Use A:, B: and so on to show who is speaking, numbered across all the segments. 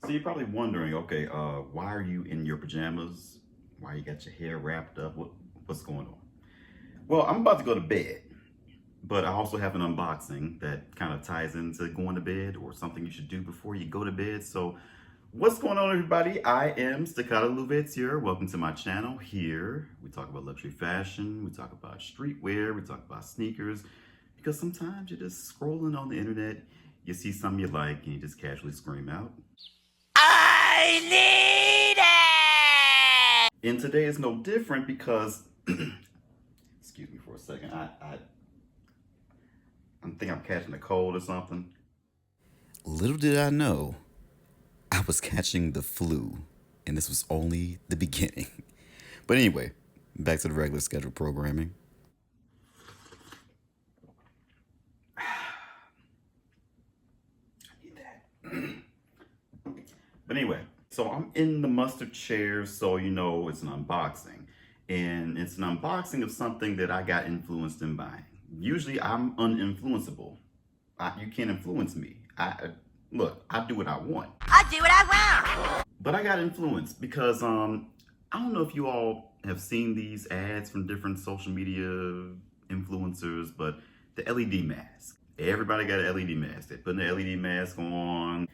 A: So you're probably wondering, okay, why are you in your pajamas? Why you got your hair wrapped up? What's going on? Well, I'm about to go to bed, but I also have an unboxing that kind of ties into going to bed or something you should do before you go to bed. So what's going on, everybody? I am Staccato Louverture. Welcome to my channel. Here we talk about luxury fashion, we talk about streetwear, we talk about sneakers, because sometimes you're just scrolling on the internet, you see something you like and you just casually scream out, I need it! And today is no different because, excuse me for a second, I think I'm catching a cold or something. Little did I know, I was catching the flu, and this was only the beginning. But anyway, back to the regular scheduled programming. I need that. But anyway, so I'm in the mustard chair, so you know it's an unboxing. And it's an unboxing of something that I got influenced in buying. Usually I'm uninfluenceable. You can't influence me. Look, I do what I want. I do what I want. But I got influenced because I don't know if you all have seen these ads from different social media influencers, but the LED mask. Everybody got an LED mask. They're putting the LED mask on,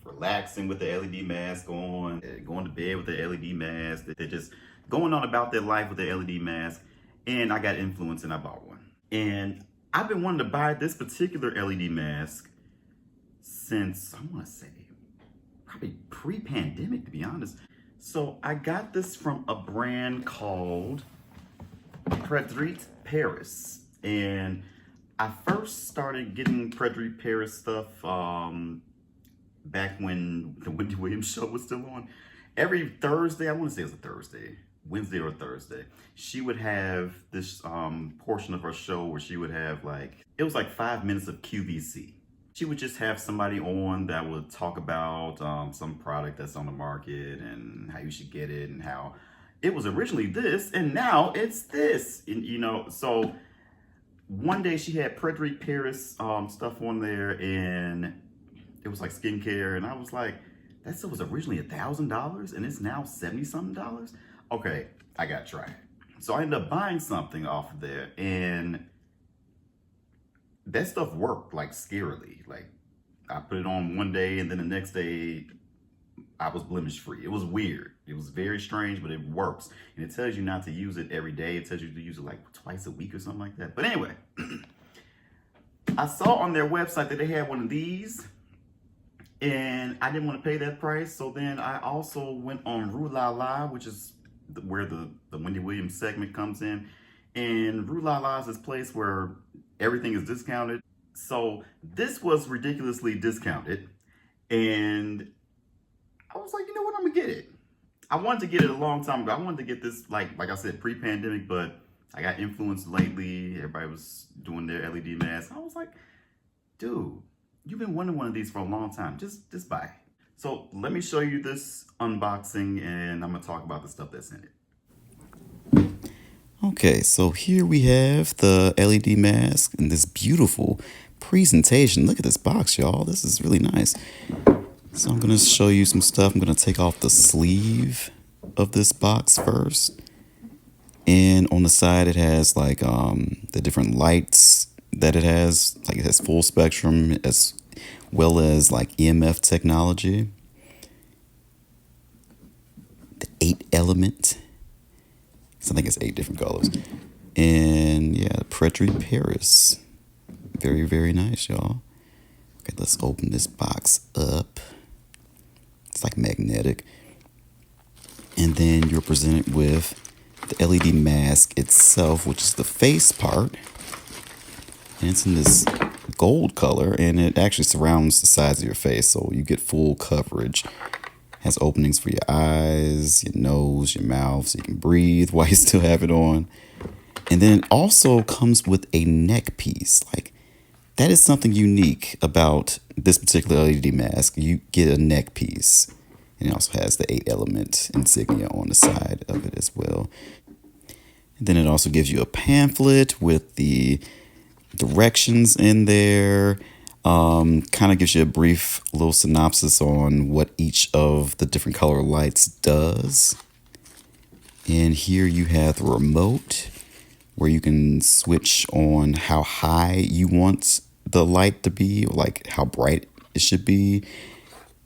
A: relaxing with the LED mask on, going to bed with the LED mask. They're just going on about their life with the LED mask. And I got influenced and I bought one. And I've been wanting to buy this particular LED mask since, I want to say, probably pre-pandemic, to be honest. So I got this from a brand called Predire Paris. And I first started getting Predire Paris stuff back when the Wendy Williams show was still on. Every Thursday, I want to say it was a Thursday, Wednesday or Thursday, she would have this portion of her show where she would have it was like 5 minutes of QVC. She would just have somebody on that would talk about some product that's on the market and how you should get it and how it was originally this and now it's this. And, you know, so one day she had Predire Paris stuff on there and it was like skincare. And I was like, that stuff was originally $1,000 and it's now 70-something dollars. Okay, I gotta try it. So I ended up buying something off of there and that stuff worked like scarily. Like I put it on one day and then the next day I was blemish free. It was weird. It was very strange, but it works. And it tells you not to use it every day. It tells you to use it like twice a week or something like that. But anyway, I saw on their website that they had one of these and I didn't want to pay that price. So then I also went on Rue La La, which is where the Wendy Williams segment comes in. And Rue La La is this place where everything is discounted. So this was ridiculously discounted. And I was like, you know what, I'm gonna get it. I wanted to get it a long time ago. I wanted to get this, like I said, pre-pandemic, but I got influenced lately. Everybody was doing their LED masks. I was like, dude, you've been wanting one of these for a long time. Just buy it. So let me show you this unboxing and I'm gonna talk about the stuff that's in it. Okay, so here we have the LED mask and this beautiful presentation. Look at this box, y'all. This is really nice. So I'm gonna show you some stuff. I'm gonna take off the sleeve of this box first. And on the side, it has like the different lights that it has. Like it has full spectrum as well as like EMF technology. The 8 element. So I think it's 8 different colors. And yeah, Predire Paris. Very, very nice, y'all. Okay, let's open this box up. It's like magnetic. And then you're presented with the LED mask itself, which is the face part. And it's in this gold color, and it actually surrounds the sides of your face, so you get full coverage. Has openings for your eyes, your nose, your mouth, so you can breathe while you still have it on. And then it also comes with a neck piece. Like, that is something unique about this particular LED mask. You get a neck piece. And it also has the 8 element insignia on the side of it as well. And then it also gives you a pamphlet with the directions in there.
B: Kind of gives you a brief little synopsis on what each of the different color lights does. And here you have the remote where you can switch on how high you want the light to be, like how bright it should be,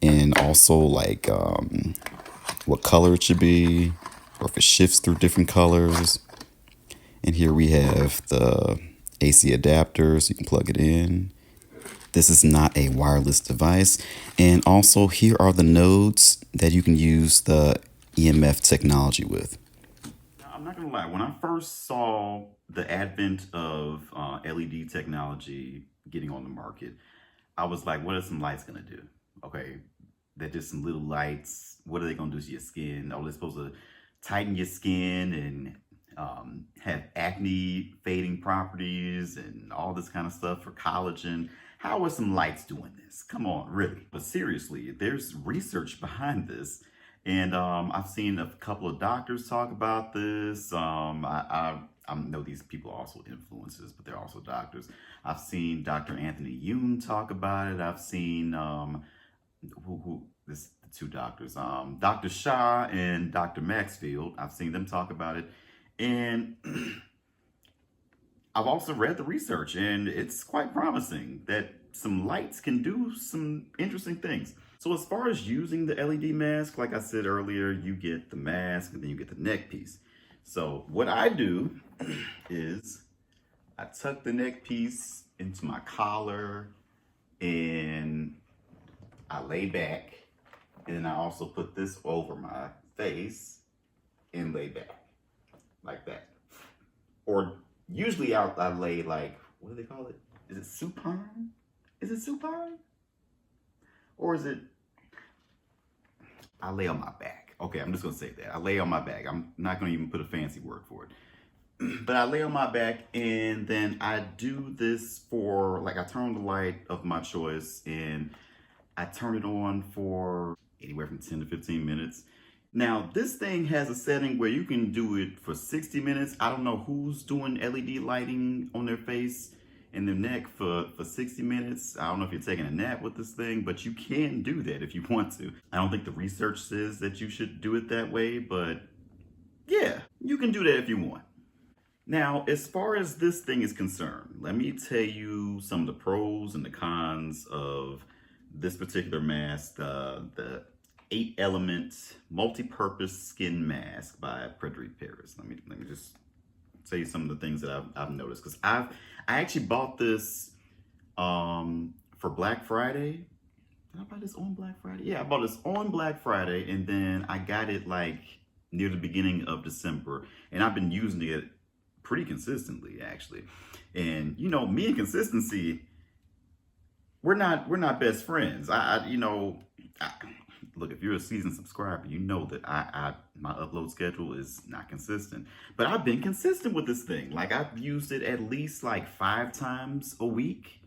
B: and also like what color it should be, or if it shifts through different colors. And here we have the AC adapter, so you can plug it in. This is not a wireless device. And also here are the nodes that you can use the EMF technology with.
A: Now, I'm not gonna lie, when I first saw the advent of LED technology getting on the market, I was like, what are some lights gonna do? Okay, they're just some little lights. What are they gonna do to your skin? Oh, they're supposed to tighten your skin and have acne fading properties and all this kind of stuff for collagen. How are some lights doing this? Come on, really. But seriously, there's research behind this. And I've seen a couple of doctors talk about this. I know these people are also influencers, but they're also doctors. I've seen Dr. Anthony Yoon talk about it. I've seen the two doctors, Dr. Shah and Dr. Maxfield. I've seen them talk about it. And I've also read the research, and it's quite promising that some lights can do some interesting things. So as far as using the LED mask, like I said earlier, you get the mask and then you get the neck piece. So what I do is I tuck the neck piece into my collar and I lay back, and then I also put this over my face and lay back like that. Or usually I lay like, what do they call it? Is it supine? Is it supine? Or is it, I lay on my back. Okay, I'm just gonna say that. I lay on my back. I'm not gonna even put a fancy word for it. But I lay on my back and then I do this for, like I turn the light of my choice and I turn it on for anywhere from 10 to 15 minutes. Now, this thing has a setting where you can do it for 60 minutes. I don't know who's doing LED lighting on their face and their neck for 60 minutes. I don't know if you're taking a nap with this thing, but you can do that if you want to. I don't think the research says that you should do it that way, but yeah, you can do that if you want. Now, as far as this thing is concerned, let me tell you some of the pros and the cons of this particular mask, the 8-element multi-purpose skin mask by Predire. Let me just tell you some of the things that I've noticed, because I actually bought this for Black Friday. Did I buy this on Black Friday? Yeah, I bought this on Black Friday, and then I got it like near the beginning of December, and I've been using it pretty consistently actually. And you know, me and consistency, we're not best friends. Look, if you're a seasoned subscriber, you know that my upload schedule is not consistent. But I've been consistent with this thing. Like, I've used it at least like 5 times a week.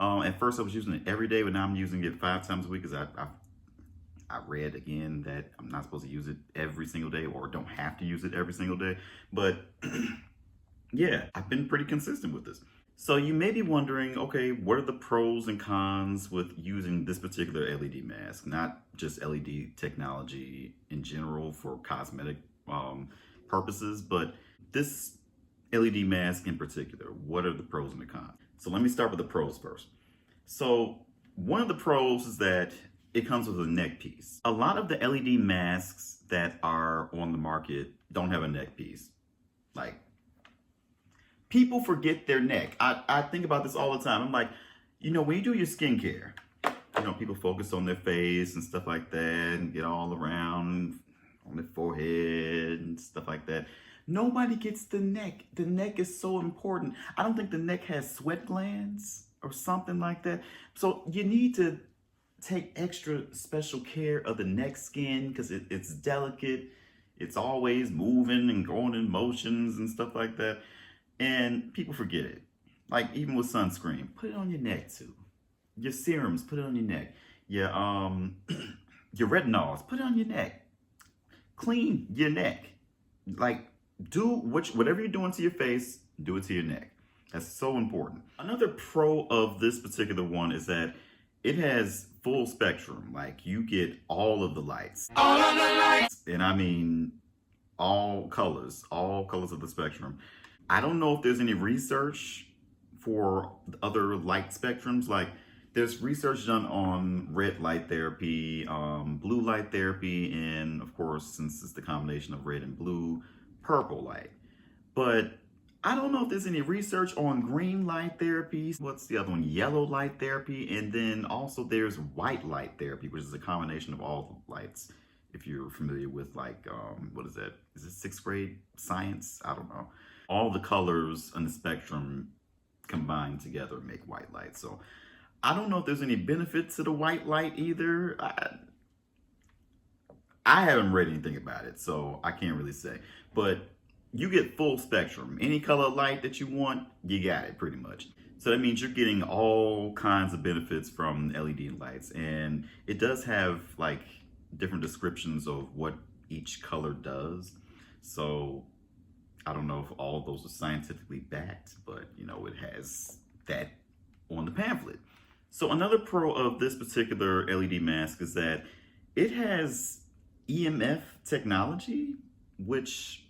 A: At first I was using it every day, but now I'm using it 5 times a week because I read again that I'm not supposed to use it every single day, or don't have to use it every single day. But yeah, I've been pretty consistent with this. So you may be wondering, okay, what are the pros and cons with using this particular LED mask? Not just LED technology in general for cosmetic purposes, but this LED mask in particular. What are the pros and the cons? So let me start with the pros first. So one of the pros is that it comes with a neck piece. A lot of the LED masks that are on the market don't have a neck piece. Like, people forget their neck. I think about this all the time. I'm like, you know, when you do your skincare, you know, people focus on their face and stuff like that and get all around on their forehead and stuff like that. Nobody gets the neck. The neck is so important. I don't think the neck has sweat glands or something like that. So you need to take extra special care of the neck skin because it's delicate. It's always moving and going in motions and stuff like that. And people forget it. Like, even with sunscreen, put it on your neck too. Your serums, put it on your neck. Your your retinols, put it on your neck. Clean your neck. Like, do whatever you're doing to your face, do it to your neck. That's so important. Another pro of this particular one is that it has full spectrum. Like you get all of the lights. All of the lights! And I mean all colors of the spectrum. I don't know if there's any research for other light spectrums. Like there's research done on red light therapy, blue light therapy, and of course, since it's the combination of red and blue, purple light. But I don't know if there's any research on green light therapy. What's the other one? Yellow light therapy. And then also there's white light therapy, which is a combination of all the lights. If you're familiar with like, what is that? Is it 6th grade science? I don't know. All the colors on the spectrum combined together make white light. So I don't know if there's any benefit to the white light either. I haven't read anything about it, so I can't really say. But you get full spectrum. Any color light that you want, you got it pretty much. So that means you're getting all kinds of benefits from LED lights. And it does have like different descriptions of what each color does. So I don't know if all of those are scientifically backed, but you know, it has that on the pamphlet. So another pro of this particular LED mask is that it has EMF technology, which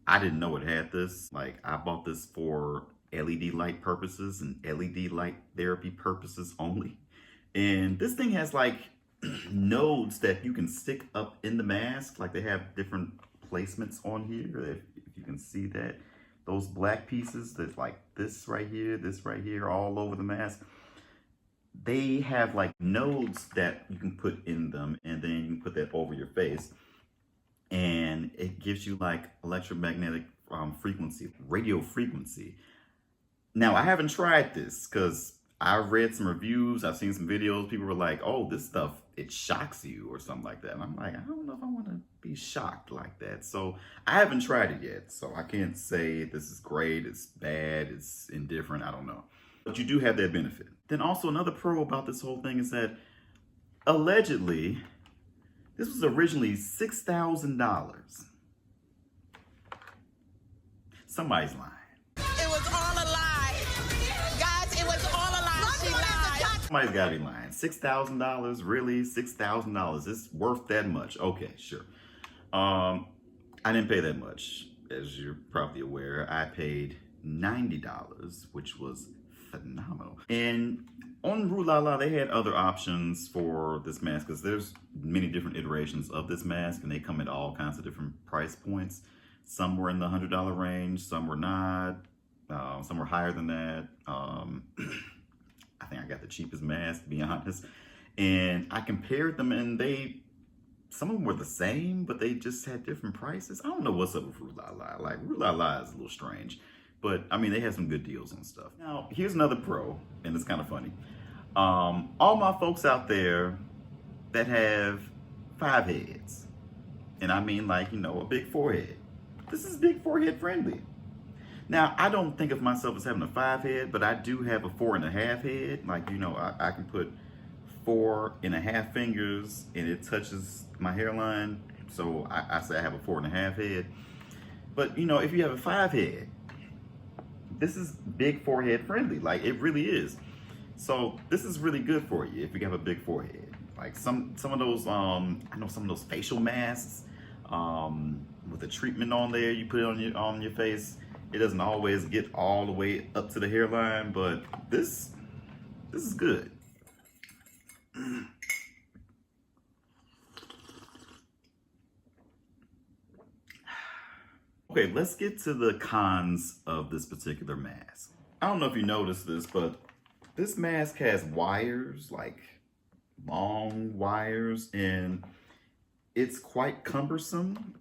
A: I didn't know it had this. Like I bought this for LED light purposes and LED light therapy purposes only. And this thing has like nodes that you can stick up in the mask. Like they have different placements on here. If you can see that, those black pieces that's like this right here, all over the mask. They have like nodes that you can put in them, and then you can put that over your face. And it gives you like electromagnetic frequency, radio frequency. Now, I haven't tried this because I've read some reviews, I've seen some videos, people were like, oh, this stuff, it shocks you or something like that. And I'm like, I don't know if I want to be shocked like that. So I haven't tried it yet. So I can't say this is great, it's bad, it's indifferent, I don't know. But you do have that benefit. Then also another pro about this whole thing is that allegedly, this was originally $6,000. Somebody's lying.
C: It was all a lie. Guys, it was all a lie. She lied.
A: Somebody's gotta be lying. $6,000? Really? $6,000? It's worth that much? Okay, sure. I didn't pay that much. As you're probably aware, I paid $90, which was phenomenal. And on Rue La La, they had other options for this mask because there's many different iterations of this mask and they come at all kinds of different price points. Some were in the $100 range, some were not, some were higher than that. I think I got the cheapest mask, to be honest. And I compared them and some of them were the same, but they just had different prices. I don't know what's up with Rue La La. Like, Rue La La is a little strange. But, I mean, they had some good deals on stuff. Now, here's another pro, and it's kind of funny. All my folks out there that have 5 heads, and I mean like, you know, a big forehead. This is big forehead friendly. Now, I don't think of myself as having a 5 head, but I do have a 4.5 head. Like, you know, I can put 4.5 fingers and it touches my hairline. So I say I have a 4.5 head. But, you know, if you have a 5 head, this is big forehead friendly. Like, it really is. So this is really good for you if you have a big forehead. Like some of those, I know some of those facial masks with the treatment on there, you put it on your face. It doesn't always get all the way up to the hairline, but this is good. Okay, let's get to the cons of this particular mask. I don't know if you noticed this, but this mask has wires, like long wires, and it's quite cumbersome.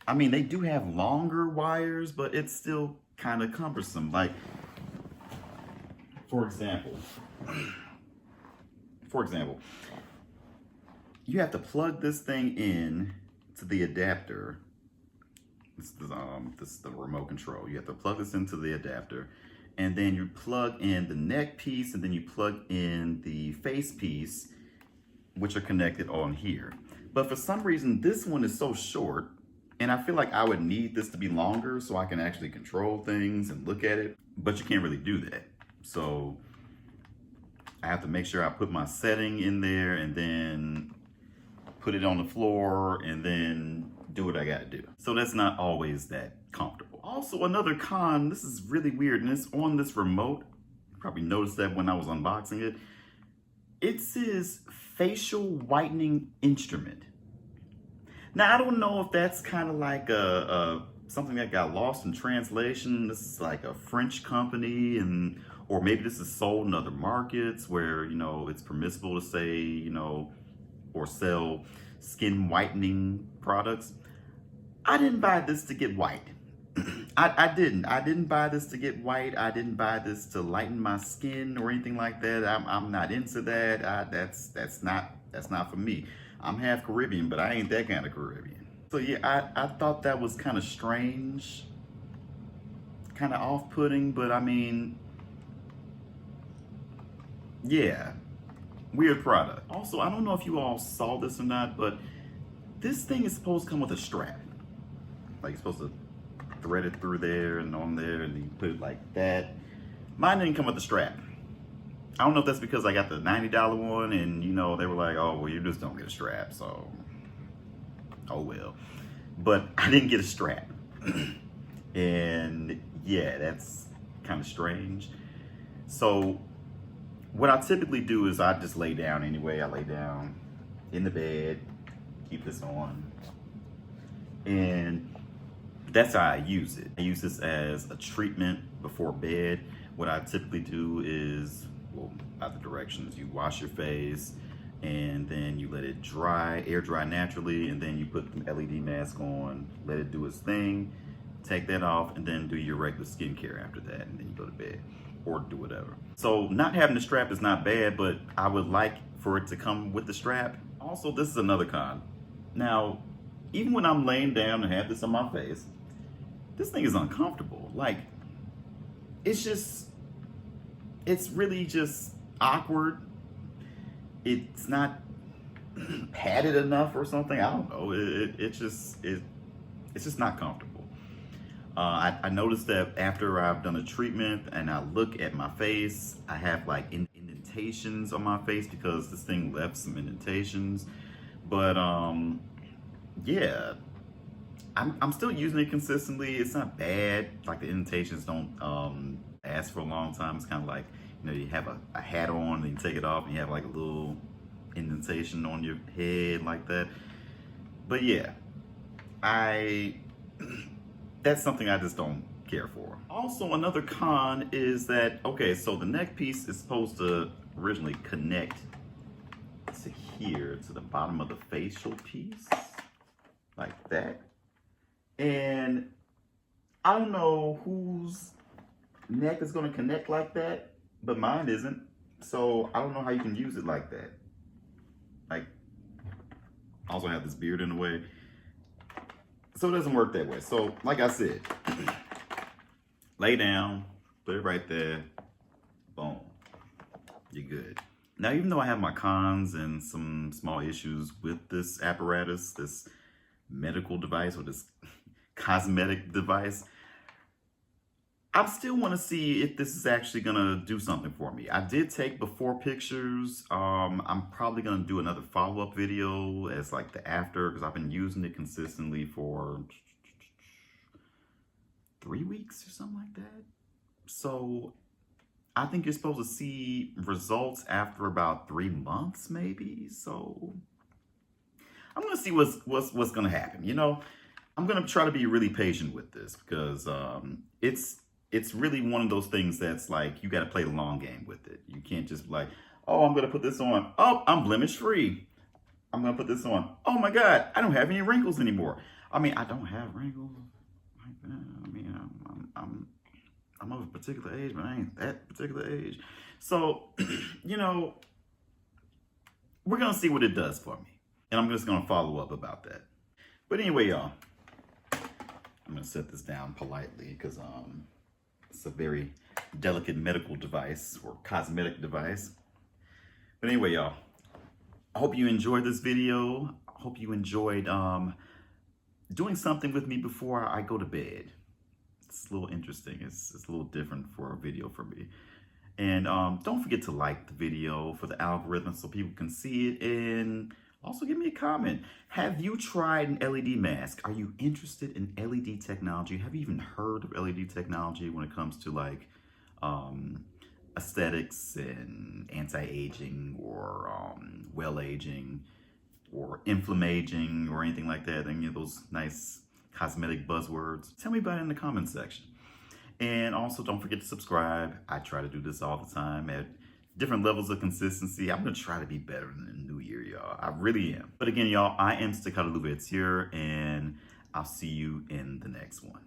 A: I mean, they do have longer wires, but it's still kind of cumbersome. Like, for example, you have to plug this thing in to the adapter. This is the remote control. You have to plug this into the adapter, and then you plug in the neck piece, and then you plug in the face piece, which are connected on here. But for some reason, this one is so short, And I feel like I would need this to be longer so I can actually control things and look at it, but you can't really do that. So I have to make sure I put my setting in there and then put it on the floor and then do what I gotta do. So that's not always that comfortable. Also, another con, this is really weird, and it's on this remote. You probably noticed that when I was unboxing it. It says facial whitening instrument. Now, I don't know if that's kind of like something that got lost in translation. This is like a French company, or maybe this is sold in other markets where, you know, it's permissible to say, you know, or sell skin whitening products. I didn't buy this to get white. I didn't buy this to get white. I didn't buy this to lighten my skin or anything like that. I'm not into that. That's not for me. I'm half Caribbean, but I ain't that kind of Caribbean. So yeah, I thought that was kind of strange, kind of off-putting, but I mean, yeah, weird product. Also, I don't know if you all saw this or not, but this thing is supposed to come with a strap. Like, you're supposed to thread it through there and on there, and you put it like that. Mine didn't come with a strap. I don't know if that's because I got the $90 one, and you know, they were like, oh, well, you just don't get a strap, so oh well. But I didn't get a strap. And yeah, that's kind of strange. So what I typically do is I just lay down anyway. I lay down in the bed, keep this on, and that's how I use it. I use this as a treatment before bed. What I typically do is, well, by the directions, you wash your face and then you let it dry, air dry naturally, and then you put the LED mask on, let it do its thing, take that off, and then do your regular skincare after that, and then you go to bed or do whatever. So not having the strap is not bad, but I would like for it to come with the strap. Also, this is another con. Now, even when I'm laying down and have this on my face, this thing is uncomfortable. Like, it's really just awkward. It's not padded enough or something. I don't know. It's just not comfortable. I noticed that after I've done a treatment and I look at my face, I have like indentations on my face because this thing left some indentations. But yeah, I'm still using it consistently. It's not bad. Like, the indentations don't last for a long time. It's kind of like, you know, you have a hat on and you take it off and you have like a little indentation on your head like that. But yeah, that's something I just don't care for. Also, another con is that, okay, so the neck piece is supposed to originally connect to here, to the bottom of the facial piece, like that. And I don't know whose neck is gonna connect like that, but mine isn't. So I don't know how you can use it like that. Like, I also have this beard in the way. So it doesn't work that way. So like I said, lay down, put it right there, boom, you're good. Now, even though I have my cons and some small issues with this apparatus, this medical device or this cosmetic device, I still want to see if this is actually gonna do something for me. I did take before pictures. I'm probably gonna do another follow-up video as like the after, because I've been using it consistently for 3 weeks or something like that. So I think you're supposed to see results after about 3 months, maybe. So I'm gonna see what's gonna happen. You know, I'm gonna try to be really patient with this because it's really one of those things that's like, you got to play the long game with it. You can't just be like, oh, I'm going to put this on. Oh, I'm blemish free. I'm going to put this on. Oh my God, I don't have any wrinkles anymore. I mean, I don't have wrinkles like that. I mean, I'm of a particular age, but I ain't that particular age. So, you know, we're going to see what it does for me. And I'm just going to follow up about that. But anyway, y'all, I'm going to set this down politely because, it's a very delicate medical device or cosmetic device. But anyway, y'all, I hope you enjoyed this video. I hope you enjoyed doing something with me before I go to bed. It's a little interesting. It's a little different for a video for me. And don't forget to like the video for the algorithm so people can see it. And also give me a comment. Have you tried an LED mask? Are you interested in LED technology? Have you even heard of LED technology when it comes to like aesthetics and anti-aging or well-aging or inflammaging or anything like that? Any of those nice cosmetic buzzwords? Tell me about it in the comments section. And also don't forget to subscribe. I try to do this all the time at different levels of consistency. I'm gonna try to be better in the new year, y'all. I really am. But again, y'all, I am Scarcella here, and I'll see you in the next one.